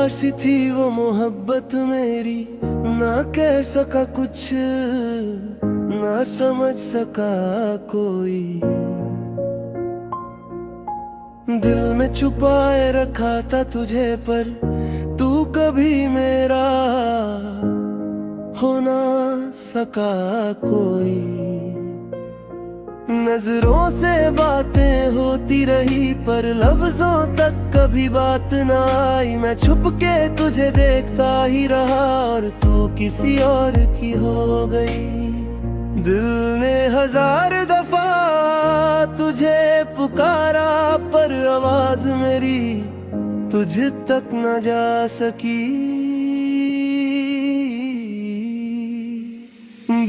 सी थी वो मोहब्बत मेरी, ना कह सका कुछ, ना समझ सका कोई। दिल में छुपाए रखा था तुझे, पर तू कभी मेरा हो ना सका कोई। नजरों से बातें होती रही, पर लफ्जों तक कभी बात ना आई। मैं छुप के तुझे देखता ही रहा, और तू किसी और की हो गई। दिल ने हजार दफा तुझे पुकारा, पर आवाज मेरी तुझ तक न जा सकी।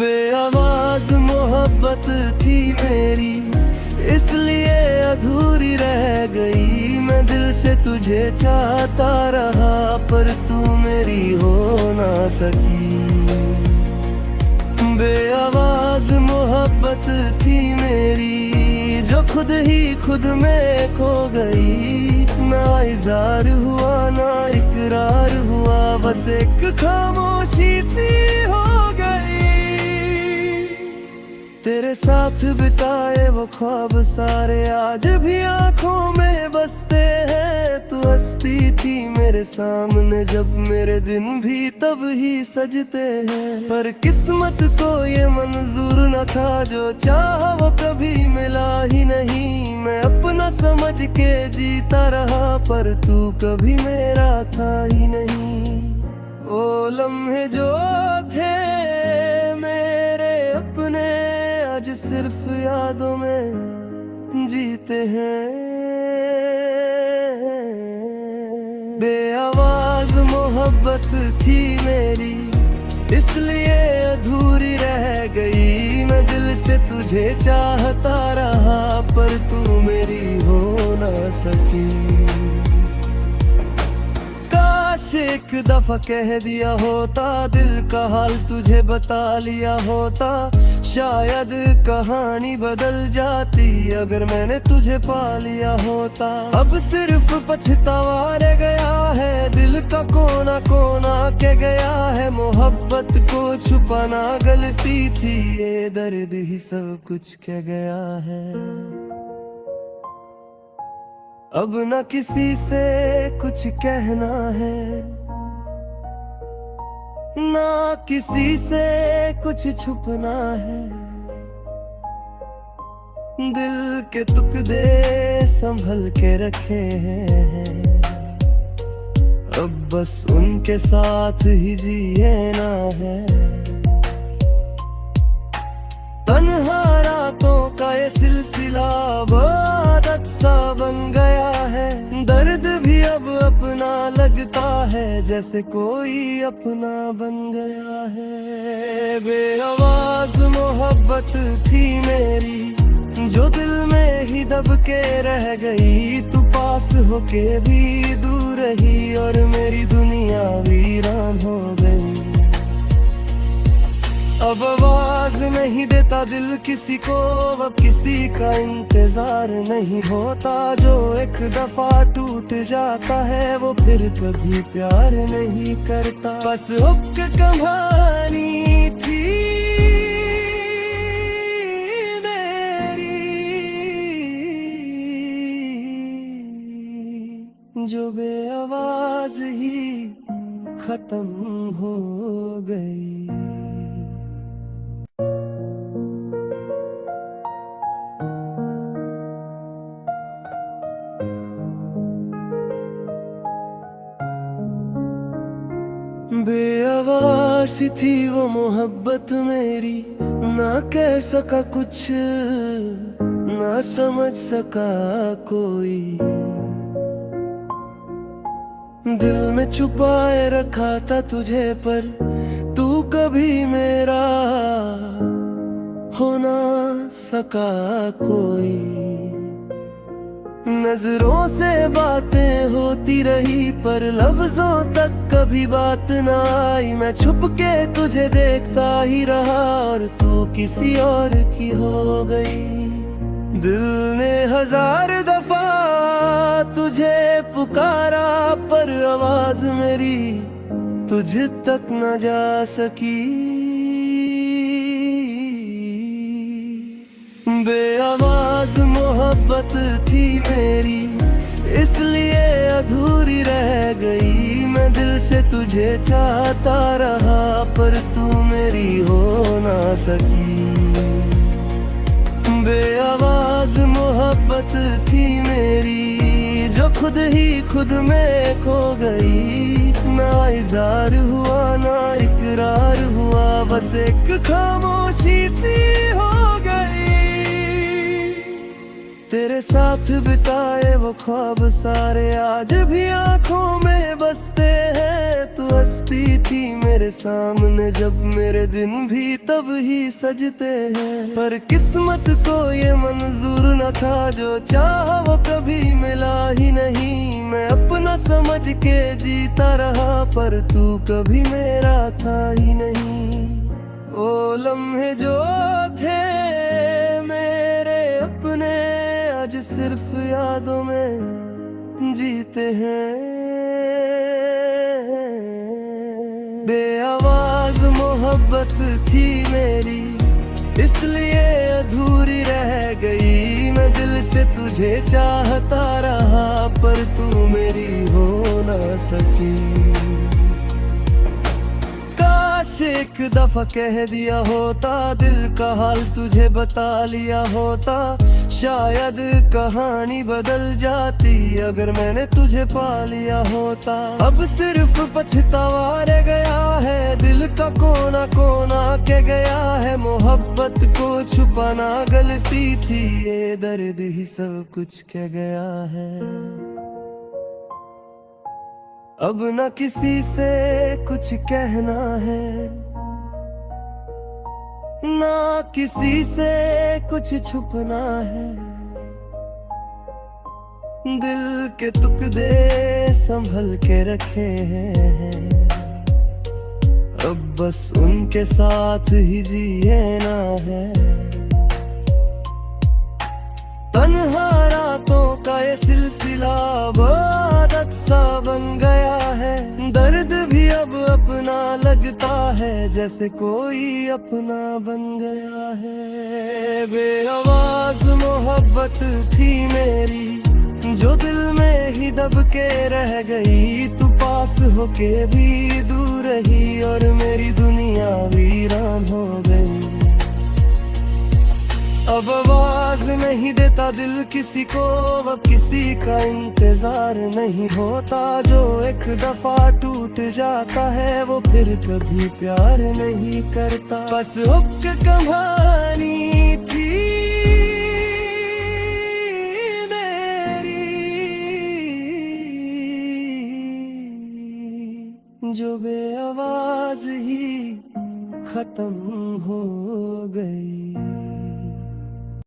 बेआवाज मोहब्बत थी मेरी, इसलिए अधूरी रह गई। मैं दिल से तुझे चाहता रहा, पर तू मेरी हो ना सकी। बेआवाज मोहब्बत थी मेरी, जो खुद ही खुद में खो गई। ना इज़हार हुआ ना इकरार हुआ, बस एक खामोशी सी हो गई। तेरे साथ बिताए वो ख्वाब सारे आज भी आंखों में बसते हैं। तू हंसती थी मेरे सामने जब, मेरे दिन भी तब ही सजते हैं। पर किस्मत को ये मंजूर न था, जो चाहा वो कभी मिला ही नहीं। मैं अपना समझ के जीता रहा, पर तू कभी मेरा था ही नहीं। वो लम्हे जो थे मेरे अपने, आज सिर्फ यादों में जीते हैं। बेआवाज मोहब्बत थी मेरी, इसलिए अधूरी रह गई। मैं दिल से तुझे चाहता रहा, पर तू मेरी हो ना सकी। काश एक दफा कह दिया होता, दिल का हाल तुझे बता लिया होता। शायद कहानी बदल जाती, अगर मैंने तुझे पा लिया होता। अब सिर्फ पछतावा रह गया है, दिल का कोना कोना कह गया है। मोहब्बत को छुपाना गलती थी, ये दर्द ही सब कुछ कह गया है। अब न किसी से कुछ कहना है, ना किसी से कुछ छुपना है। दिल के टुकड़े संभल के रखे हैं, अब बस उनके साथ ही जीना है। तन्हा रातों का ये सिलसिला आदत सा बन गया है। दर्द भी अब अपना लगता है, जैसे कोई अपना बन गया है। बेआवाज मोहब्बत थी मेरी, जो दिल में ही दब के रह गई। तू पास होके भी दूर रही, और मेरी दुनिया वीरान हो गई। अब आवाज नहीं देता दिल किसी को, अब किसी का इंतजार नहीं होता। जो एक दफा टूट जाता है, वो फिर कभी प्यार नहीं करता। बस हुक्क कहानी थी मेरी, जो बेआवाज ही खत्म हो गई। बेआवाज सी थी वो मोहब्बत मेरी, ना कह सका कुछ, ना समझ सका कोई। दिल में छुपाए रखा था तुझे, पर तू कभी मेरा हो ना सका कोई। नजरों से बातें होती रही, पर लफ्जों तक कभी बात ना आई। मैं छुप के तुझे देखता ही रहा, और तू किसी और की हो गई। दिल ने हजार दफा तुझे पुकारा, पर आवाज मेरी तुझ तक न जा सकी। बेआवाज मोहब्बत थी मेरी, इसलिए अधूरी रह गई। मैं दिल से तुझे चाहता रहा, पर तू मेरी हो ना सकी। बेआवाज मोहब्बत थी मेरी, जो खुद ही खुद में खो गई। ना इज़हार हुआ ना इकरार हुआ, बस एक खामोशी सी हो गई। तेरे साथ बिताए वो ख्वाब सारे आज भी आंखों में बसते हैं। तू हंसती थी मेरे सामने जब, मेरे दिन भी तब ही सजते हैं। पर किस्मत को ये मंजूर न था, जो चाहा वो कभी मिला ही नहीं। मैं अपना समझ के जीता रहा, पर तू कभी मेरा था ही नहीं। ओ लम्हे जो थे मेरे अपने, आज सिर्फ यादों में जीते हैं। बेआवाज मोहब्बत थी मेरी, इसलिए अधूरी रह गई। मैं दिल से तुझे चाहता रहा, पर तू मेरी हो ना सकी। काश एक दफा कह दिया होता, दिल का हाल तुझे बता लिया होता। शायद कहानी बदल जाती, अगर मैंने तुझे पा लिया होता। अब सिर्फ पछतावा रह गया है, दिल का कोना कोना के गया है। मोहब्बत को छुपाना गलती थी, ये दर्द ही सब कुछ कह गया है। अब न किसी से कुछ कहना है, ना किसी से कुछ छुपना है। दिल के टुकड़े संभल के रखे हैं, अब बस उनके साथ ही जीना है। तन्हा रातों का ये सिलसिला अब आदत सा बन गया है। दर्द भी अब अपना लगता है, जैसे कोई अपना बन गया है। बेआवाज मोहब्बत थी मेरी, जो दिल में ही दब के रह गई। तू पास होके भी दूर रही, और मेरी दुनिया वीरान हो गई। अब आवाज नहीं देता दिल किसी को, अब किसी का इंतजार नहीं होता। जो एक दफा टूट जाता है, वो फिर कभी प्यार नहीं करता। बस हुक कहानी थी मेरी, जो बेआवाज ही खत्म हो गई।